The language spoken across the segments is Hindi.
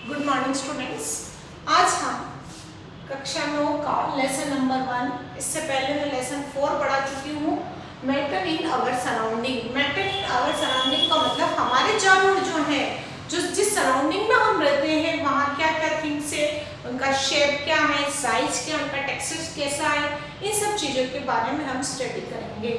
Good morning students. आज हम कक्षा 9 का लेसन नंबर 1, इससे पहले मैं लेसन 4 पढ़ा चुकी हूँ। Matter in our surrounding. Matter in our surrounding का मतलब हमारे चारों ओर जो है, जिस सराउंडिंग में हम रहते हैं वहाँ क्या क्या थिंग्स है, उनका शेप क्या है, साइज क्या, उनका टेक्सचर कैसा है, इन सब चीज़ों के बारे में हम स्टडी करेंगे।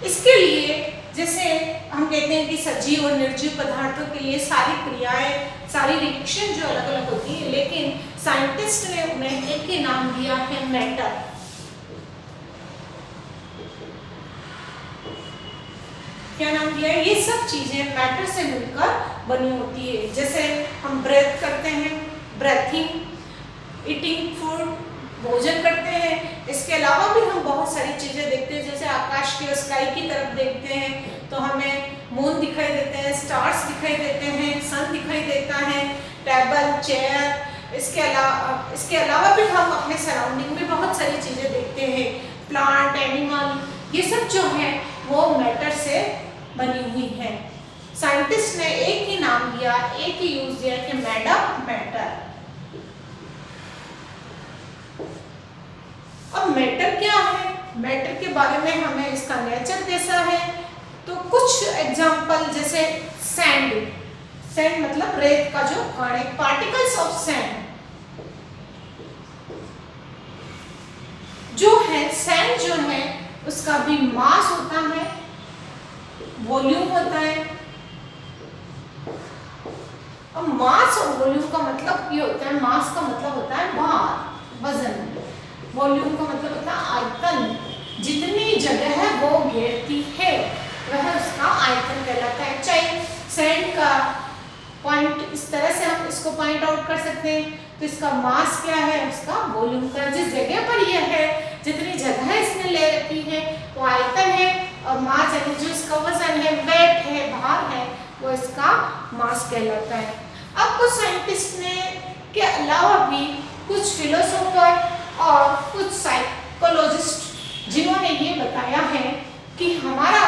इसके लिए जैसे हम कहते हैं कि सजीव और निर्जीव पदार्थों के लिए सारी क्रियाएं, सारी रिएक्शन जो अलग अलग होती है, लेकिन साइंटिस्ट ने उन्हें एक ही नाम दिया है, मैटर। क्या नाम दिया है? ये सब चीजें मैटर से मिलकर बनी होती है। जैसे हम ब्रेथ करते हैं, ब्रेथिंग, ईटिंग फूड, भोजन करते हैं। इसके अलावा भी हम बहुत सारी चीजें देखते हैं, जैसे आकाश की स्काई की तरफ देखते हैं तो हमें मून दिखाई देते हैं, स्टार्स दिखाई देते हैं, सन दिखाई देता है, टेबल, चेयर। इसके अलावा भी हम अपने सराउंडिंग में बहुत सारी चीजें देखते हैं, प्लांट, एनिमल, ये सब जो है वो मैटर से बनी हुई है। साइंटिस्ट ने एक ही नाम दिया, एक ही यूज दिया कि मैडम मैटर। अब मैटर क्या है? मैटर के बारे में हमें इसका नेचर कैसा है, तो कुछ एग्जांपल जैसे सैंड। सैंड मतलब रेत का जो कण है, पार्टिकल्स ऑफ सैंड जो है। सैंड जो है उसका भी मास होता है, वॉल्यूम होता है। अब मास और वॉल्यूम का मतलब ये होता है, मास का मतलब होता है भार, वजन। वॉल्यूम का मतलब होता है आयतन। जितनी जगह वो घेरती है वह उसका आयतन कहलाता है। चाहे सैंड का पॉइंट इस तरह से हम इसको पॉइंट आउट कर सकते हैं, तो इसका मास क्या है, उसका वॉल्यूम का। जिस जगह पर यह है, जितनी जगह इसने ले रखी है वो आयतन है, और मास यानी जो इसका वजन है, वेट है, भार है, वो इसका मास कहलाता है। अब कुछ साइंटिस्ट ने के अलावा भी कुछ फिलोसोफर और कुछ साइकोलॉजिस्ट जिन्होंने ये बताया है कि हमारा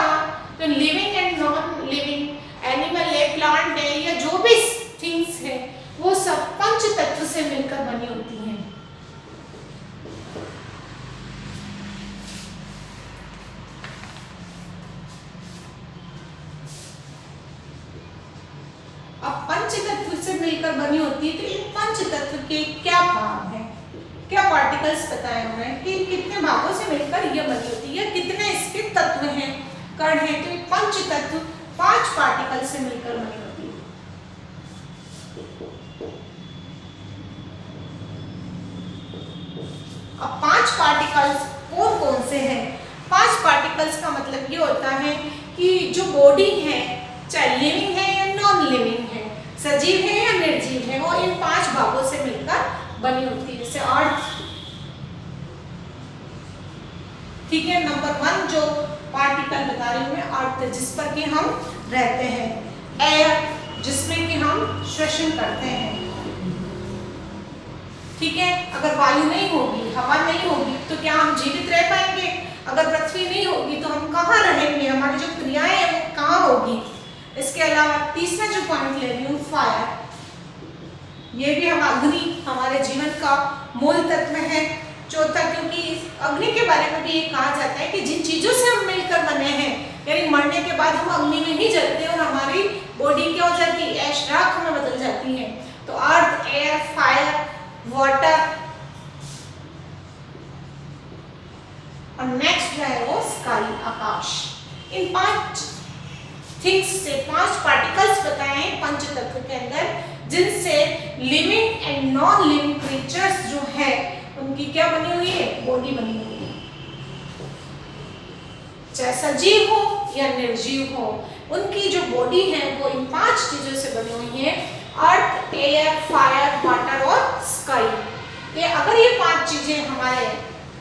जो living and non living animal है, प्लांट है, या जो भी थिंग्स है, वो सब पंच तत्व से मिलकर बनी होती हैं। अब पंच तत्व से मिलकर बनी होती है, तो इन पंच तत्व के क्या भाग हैं, क्या पार्टिकल्स बताए हुए हैं कि कितने भागों से मिलकर यह बनी होती है, कितने इसके तत्व हैं, कण हैं। तो ये पंच तत्व 5 पार्टिकल से मिलकर बनी होती है। अब 5 पार्टिकल्स कौन कौन से हैं? 5 पार्टिकल्स का मतलब ये होता है कि जो बॉडी है, चाहे लिविंग है या नॉन लिविंग है, सजीव है या निर्जीव है, वो इन 5 भागों से मिलकर बनी होती है। जैसे अर्थ, ठीक है, नंबर 1 जो पार्टिकल बता रही हूँ मैं, अर्थ, जिस पर कि हम रहते हैं। एयर, जिसमें कि हम श्वसन करते हैं, ठीक है। अगर वायु नहीं होगी, हवा नहीं होगी, तो क्या हम जीवित रह पाएंगे? अगर पृथ्वी नहीं होगी तो हम कहाँ रहेंगे? हमारी जो क्रियाएं हैं वो कहाँ होगी? इसके अलावा तीसरा जो पॉइंट ले रही हूँ, फायर, ये भी हम अग्नि हमारे जीवन का मूल तत्व है। चौथा, क्योंकि अग्नि के बारे में भी ये कहा जाता है कि जिन चीजों से हम मिलकर बने हैं, यानी मरने के बाद हम अग्नि में ही जलते हैं और हमारी बॉडी क्या हो जाती है, ऐश राख में बदल जाती है। तो अर्थ, एयर, फायर, वाटर, और नेक्स्ट जो है वो स्काई, आकाश। इन 5 थिंग्स से 5 पार्टिकल्स बताए हैं पंच तत्व के अंदर, जिनसे living and non living creatures जो है उनकी क्या बनी हुई है, बॉडी बनी हुई है। चाहे सजीव हो या निर्जीव हो, उनकी जो बॉडी है वो इन 5 चीजों से बनी हुई है, अर्थ, एयर, फायर, वाटर और स्काई। ये अगर ये 5 चीजें हमारे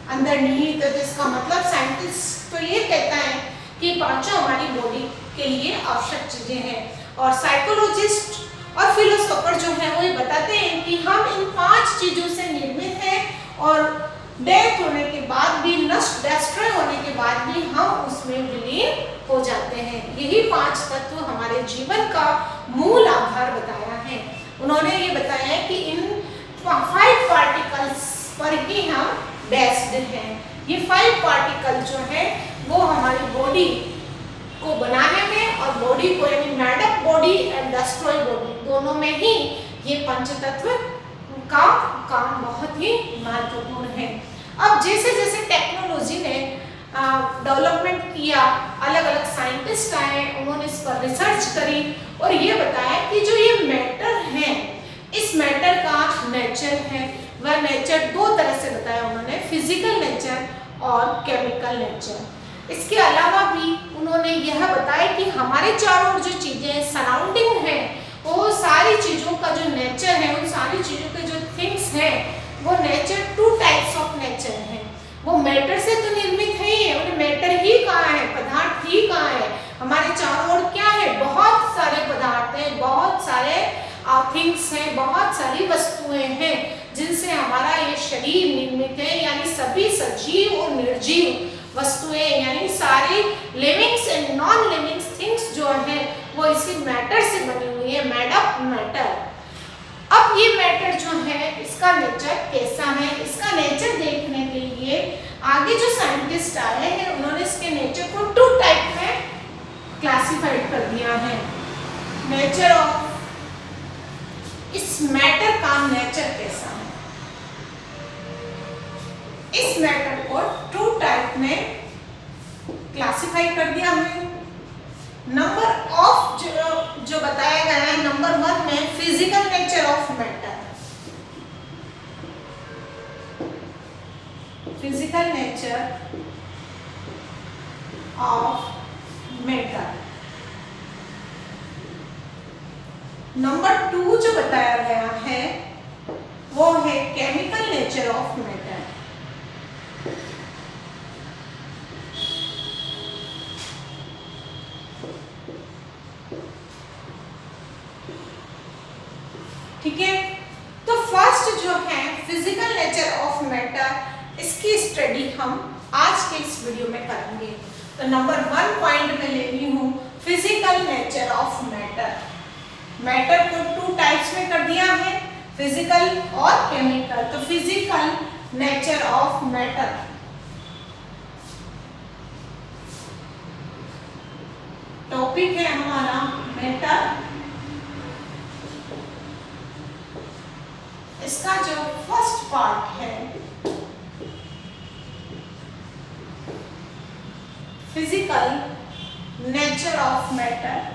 अंदर निहित है, तो इसका मतलब साइंटिस्ट तो ये कहता है कि पांचों हमारी बॉडी के लिए आवश्यक चीजें हैं। और साइकोलॉजिस्ट और फिलोसोफर जो है वो ये बताते हैं कि हम इन 5 चीजों से निर्मित हैं, और डेथ होने के बाद भी, नष्ट, डिस्ट्रॉय होने के बाद भी हम उसमें विलीन हो जाते हैं। यही 5 तत्व हमारे जीवन का मूल आधार बताया है। उन्होंने ये बताया है कि इन 5 पार्टिकल्स पर ही हम बेस्ड हैं। ये 5 पार्टिकल जो है वो हमारी बॉडी को बनाने में और बॉडी को यानी made up body and destroy body दोनों में ही ये पंचतत्व का काम बहुत ही महत्वपूर्ण है। अब जैसे जैसे टेक्नोलॉजी ने डेवलपमेंट किया, अलग अलग साइंटिस्ट आए, उन्होंने इस पर रिसर्च करी और ये बताया कि जो ये मैटर है, इस मैटर का नेचर है वह नेचर 2 तरह से बताया उन्होंने, फिजिकल नेचर और केमिकल नेचर। इसके अलावा भी उन्होंने यह बताया कि हमारे चारों ओर जो चीजें सराउंडिंग है वो सारी चीजों का जो नेचर है, उन सारी चीजों के जो थिंग्स हैं वो नेचर 2 टाइप्स ऑफ नेचर है। वो मैटर से तो निर्मित है ही है, उन्हें मैटर ही कहा है, पदार्थ ही कहा है। हमारे चारों ओर क्या है, बहुत सारे पदार्थ हैं, बहुत सारे थिंग्स हैं, बहुत सारी वस्तुएं हैं जिनसे हमारा ये शरीर निर्मित है, यानी सभी सजीव और निर्जीव वस्तुएं यानी सारी livings and non livings things जो है वो इसी मैटर से बनी हुई है, मेड अप मैटर। अब ये मैटर जो है इसका नेचर कैसा है, इसका नेचर देखने के लिए आगे जो साइंटिस्ट आए हैं उन्होंने इसके नेचर को 2 टाइप में क्लासिफाइड कर दिया है। नेचर ऑफ, इस मैटर का नेचर कैसा है, इस मैटर को 2 टाइप में क्लासिफाई कर दिया है। नंबर ऑफ जो बताया गया है, नंबर 1 में physical nature of matter, physical nature of matter. Number 2 जो बताया गया है वो है केमिकल नेचर ऑफ मैटर। ठीक है, तो फर्स्ट जो है फिजिकल नेचर ऑफ मैटर, इसकी स्टडी हम आज के इस वीडियो में करेंगे। तो नंबर 1 पॉइंट में ले रही हूँ physical nature of matter. Matter को 2 टाइप्स में कर दिया है, फिजिकल और केमिकल। तो physical nature of matter, topic है हमारा मैटर। इसका जो फर्स्ट पार्ट है फिजिकल नेचर ऑफ मैटर,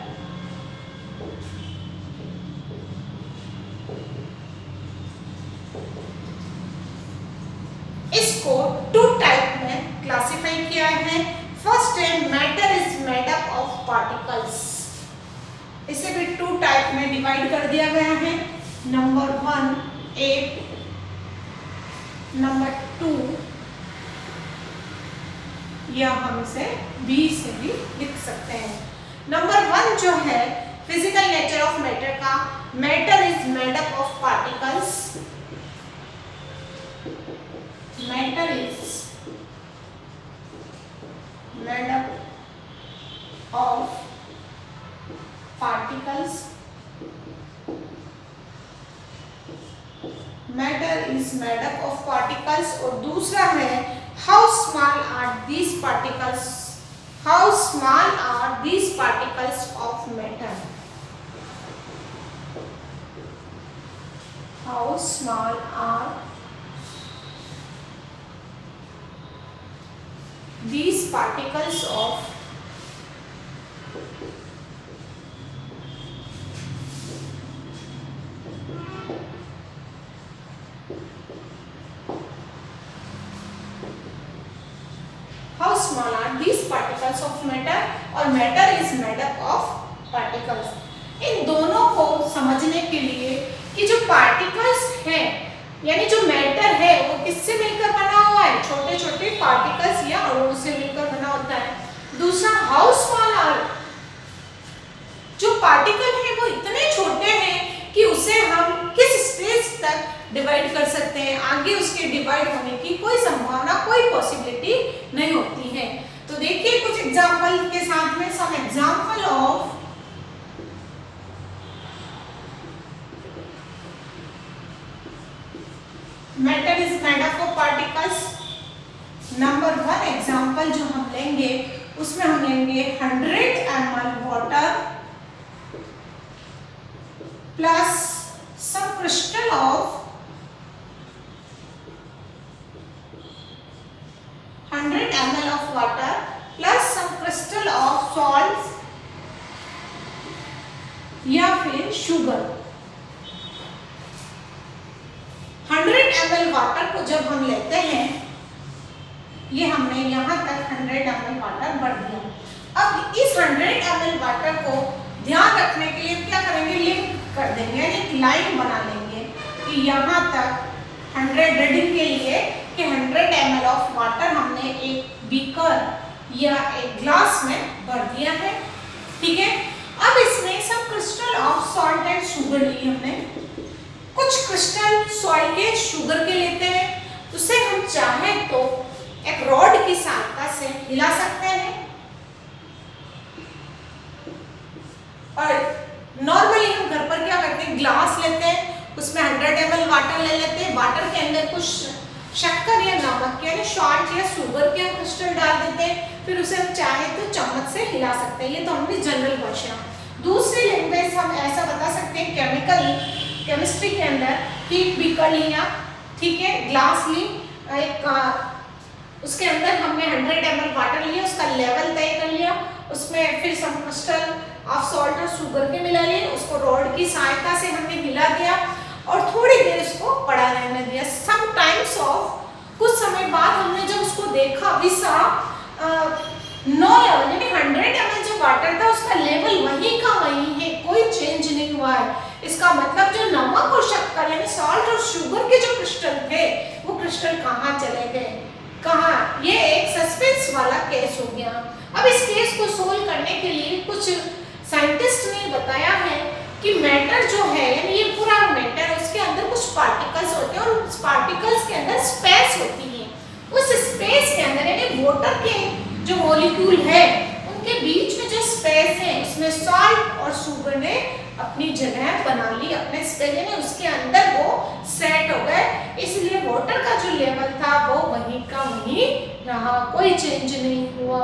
इसको 2 टाइप में क्लासिफाई किया है। फर्स्ट है matter is made up of particles, इसे भी 2 टाइप में डिवाइड कर दिया गया है। नंबर 1 A, नंबर 2 या हम इसे B से भी लिख सकते हैं। नंबर 1 जो है फिजिकल नेचर ऑफ मैटर का, matter is made up of particles, matter is made up of particles, matter is made up of particles. और दूसरा है how small are these particles, how small are these particles of matter, how small are these particles of how small are these particles of matter और matter is made up of particles। इन दोनों को समझने के लिए कि जो particles हैं यानी जो मैटर है वो किससे मिलकर बना हुआ है, छोटे छोटे पार्टिकल्स या अणुओं से मिलकर बना होता है। दूसरा हाउ स्मॉल आर, जो पार्टिकल है वो इतने छोटे हैं कि उसे हम किस स्टेज तक डिवाइड कर सकते हैं, आगे उसके डिवाइड होने की कोई संभावना, कोई पॉसिबिलिटी नहीं होती है। तो देखिए कुछ एग्जांपल के साथ में, some example of matter is made up of particles. Number 1 example जो हम लेंगे उसमें हम लेंगे 100 ml water plus some crystal of 100 ml of water plus some crystal of salts या फिर शुगर। 100 ml वाटर को जब हम लेते हैं, ये हमने यहाँ तक 100 ml वाटर भर दिया। अब इस 100 ml वाटर को ध्यान रखने के लिए क्या करेंगे, लिंक कर देंगे, यानी एक लाइन बना लेंगे कि यहाँ तक 100 रीडिंग के लिए कि 100 ml ऑफ वाटर हमने एक बीकर या एक ग्लास में भर दिया है। ठीक है, अब इसमें सब crystal of salt and sugar लिए हमने। कुछ क्रिस्टल सॉल्ट के शुगर के लेते हैं, उसे हम चाहे तो एक रॉड की सहायता से हिला सकते हैं और नॉर्मली हम घर पर क्या करते हैं, ग्लास लेते हैं, उसमें 100 ml वाटर ले लेते हैं, वाटर के अंदर कुछ शक्कर या नमक यानी सॉल्ट या शुगर के क्रिस्टल डाल देते हैं, फिर उसे हम चाहे तो चम्मच से हिला सकते हैं। ये तो हमने जनरल भाषा। दूसरी लैंग्वेज हम ऐसा बता सकते हैं केमिस्ट्री के अंदर कि बीकर लिया, ठीक है, ग्लास ली, एक उसके अंदर हमने 100 ml वाटर लिया, उसका लेवल तय कर लिया, उसमें फिर सब क्रिस्टल ऑफ सॉल्ट और शुगर के मिला लिए, उसको रॉड की सहायता से हमने हिला दिया और थोड़ी देर उसको पड़ा रहने दिया। सम टाइम्स ऑफ कुछ समय बाद हमने जब उसको देखा, विसा नो लेवल यानी 100 ml जो वाटर था उसका लेवल वही का वही है, कोई चेंज नहीं हुआ है। इसका मतलब जो नमक और शक्कर यानी सॉल्ट और शुगर के जो क्रिस्टल थे वो क्रिस्टल कहाँ चले गए, कहाँ, ये एक सस्पेंस वाला केस हो गया। अब इस केस को सोल्व करने के लिए कुछ साइंटिस्ट ने बताया है कि मैटर जो है यानी ये पूरा मैटर उसके अंदर कुछ पार्टिकल्स होते हैं और उस पार्टिकल्स के अंदर स्पेस होती है। उस स्पेस के अंदर यानी वाटर के जो मॉलिक्यूल है उनके बीच में जो स्पेस है उसमें सॉल्ट और शुगर ने अपनी जगह बना ली, अपने स्पेस यानी उसके अंदर वो सेट हो गए, इसलिए वाटर का जो लेवल था वो वहीं का वहीं रहा, कोई चेंज नहीं हुआ।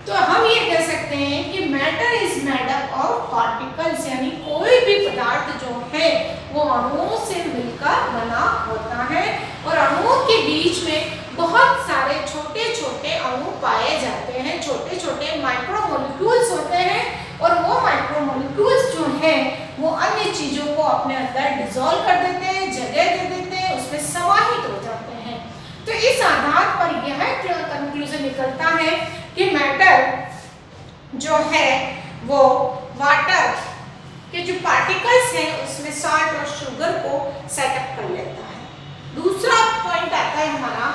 तो हम ये कह सकते हैं कि matter is made up of particles यानी कोई भी पदार्थ जो है वो अणुओं से मिलकर बना होता है और अणुओं के बीच में बहुत सारे छोटे छोटे अणु पाए जाते हैं, छोटे छोटे माइक्रोमोलिक्यूल्स होते हैं और वो माइक्रोमोलिक्यूल्स जो हैं वो अन्य चीजों को अपने अंदर डिसॉल्व कर देते हैं, जगह दे देते हैं, उसमें समाहित हो जाते हैं। तो इस आधार पर यह कंक्लूजन निकलता है कि मैटर जो है वो वाटर के जो पार्टिकल्स हैं उसमें सॉल्ट और शुगर को सेटअप कर लेता है। दूसरा पॉइंट आता है हमारा,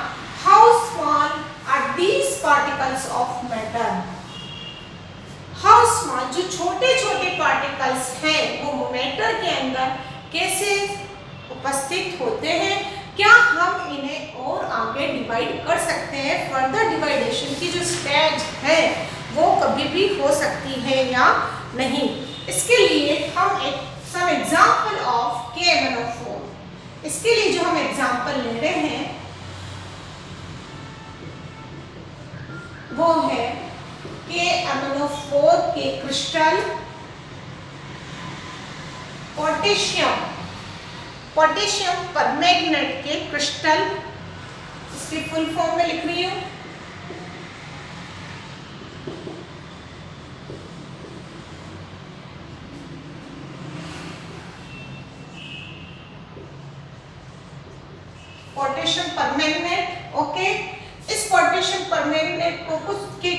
how small are these particles of matter. How small, जो छोटे छोटे पार्टिकल्स हैं वो मैटर के अंदर कैसे उपस्थित होते हैं, क्या हम इन्हें और आगे डिवाइड कर सकते हैं, फर्दर डिवाइडेशन की जो स्टेज है वो कभी भी हो सकती है या नहीं। इसके लिए हम एक सम एग्जांपल ऑफ KMnO4, इसके लिए जो हम एग्जांपल ले रहे हैं वो है KMnO4 के क्रिस्टल पोटेशियम परमैंगनेट के क्रिस्टल, इसकी फुल फॉर्म में लिख रही हूं, पोटेशियम परमैंगनेट। ओके, इस पोटेशियम परमैंगनेट को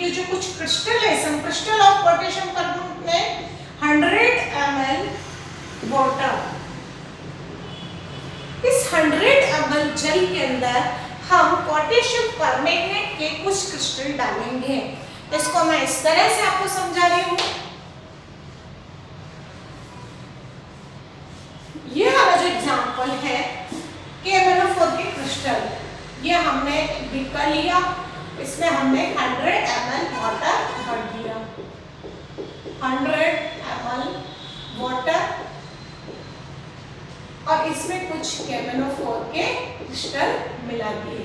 जो कुछ क्रिस्टल है, some crystal of potassium permanganate 100 ml water, इस 100 ml जल के अंदर हम पोटेशियम परमैंगनेट के कुछ क्रिस्टल डालेंगे। इसको मैं इस तरह से आपको समझा रही हूँ। ये वाला जो एग्जांपल है KMnO4 के क्रिस्टल, ये हमने बीकर लिया, इसमें हमने 100 ml वाटर भर दिया, 100 ml वाटर और इसमें कुछ KMnO4 के क्रिस्टल मिला दिए,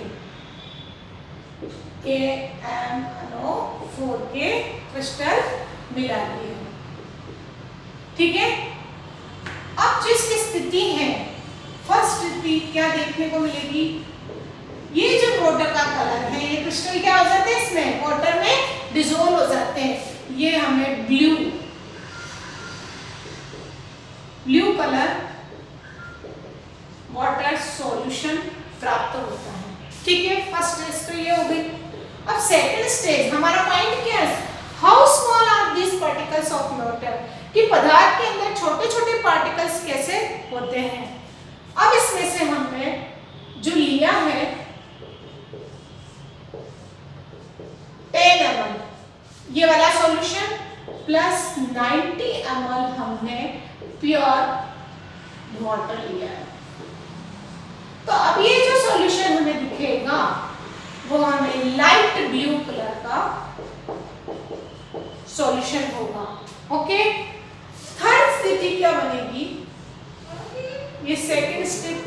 KMnO4 के क्रिस्टल मिला दिए। ठीक है, अब जिसकी स्थिति है, फर्स्ट स्थिति क्या देखने को मिलेगी, ये जो वाटर का कलर है, ये क्रिस्टल क्या हो जाते हैं, इसमें वाटर में डिसोल्व हो जाते हैं, ये हमें ब्लू कलर वाटर सॉल्यूशन प्राप्त होता है। ठीक है, फर्स्ट स्टेज तो ये हो गई। अब सेकंड स्टेज हमारा पॉइंट क्या है, how small are these particles of water, कि पदार्थ के अंदर छोटे छोटे पार्टिकल्स कैसे होते हैं। अब इसमें से हमने जो लिया है 10 ml ये वाला सॉल्यूशन प्लस 90 ml हमने प्योर वाटर लिया है। तो अब ये जो सॉल्यूशन हमें दिखेगा वो हमें लाइट ब्लू कलर का सॉल्यूशन होगा। ओके, थर्ड स्थिति क्या बनेगी, ये सेकंड स्टेप,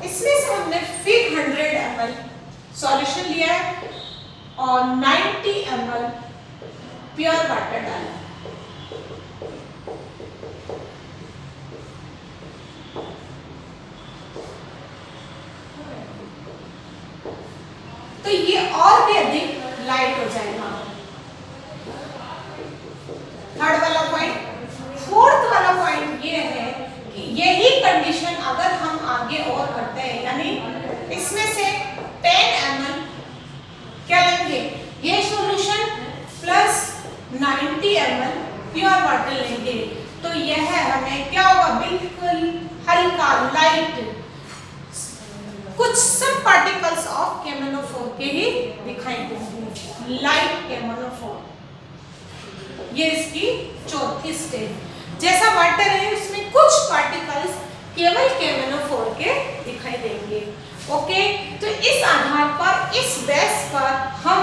इसमें से हमने फिर 100 ml सॉल्यूशन लिया है और 90 ml प्योर वाटर डाला। तो ये और भी अधिक लाइट हो जाएगा। थर्ड वाला पॉइंट। फोर्थ वाला पॉइंट ये है कि यही कंडीशन अगर हम आगे और करते हैं, यानी इसमें से 10 ml क्या लेंगे, ये solution plus 90 ml pure water लेंगे, तो यह हमें क्या होगा, बिल्कुल हल्का लाइट कुछ सब पार्टिकल्स ऑफ KMnO4 के ही दिखाई देंगे, लाइट KMnO4। ये इसकी चौथी स्टेज। जैसा वाटर है उसमें कुछ पार्टिकल्स केवल KMnO4 के दिखाई देंगे। ओके, तो इस आधार पर, इस बेस पर हम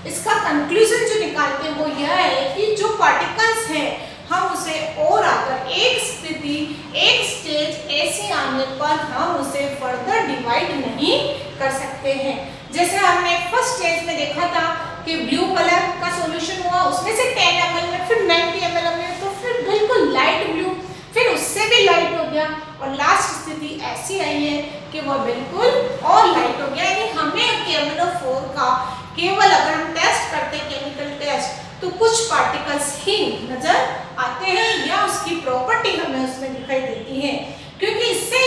इसका कंक्लूजन जो निकालते हैं वो यह है कि जो पार्टिकल्स हैं हम उसे और आकर एक स्थिति, एक स्टेज ऐसे आने पर हम उसे फर्दर डिवाइड नहीं कर सकते हैं। जैसे हमने फर्स्ट स्टेज में देखा था कि ब्लू कलर का सॉल्यूशन हुआ, उसमें से 10 ml में, फिर 90 ml में, तो फिर बिल्कुल लाइट ब्लू, फिर उससे भी लाइट हो गया और लास्ट स्थिति ऐसी आई है कि वो बिल्कुल और लाइट हो गया। यानी हमें KMnO4 का केवल अगर हम टेस्ट करते हैं केमिकल टेस्ट, तो कुछ पार्टिकल्स ही नजर आते हैं या उसकी प्रॉपर्टी हमें उसमें दिखाई देती है, क्योंकि इससे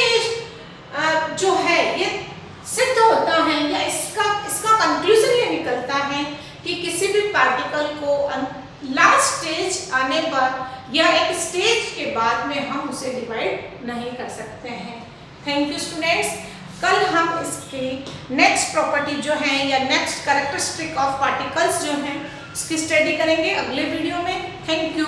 जो है ये सिद्ध होता है या इसका कंक्लूजन ये निकलता है कि किसी भी पार्टिकल को लास्ट स्टेज आने पर या एक स्टेज के बाद में हम उसे डिवाइड नहीं कर सकते हैं। Thank you students. कल हम इसकी नेक्स्ट प्रॉपर्टी जो है या नेक्स्ट कैरेक्टरिस्टिक ऑफ पार्टिकल्स जो हैं उसकी स्टडी करेंगे अगले वीडियो में। Thank you.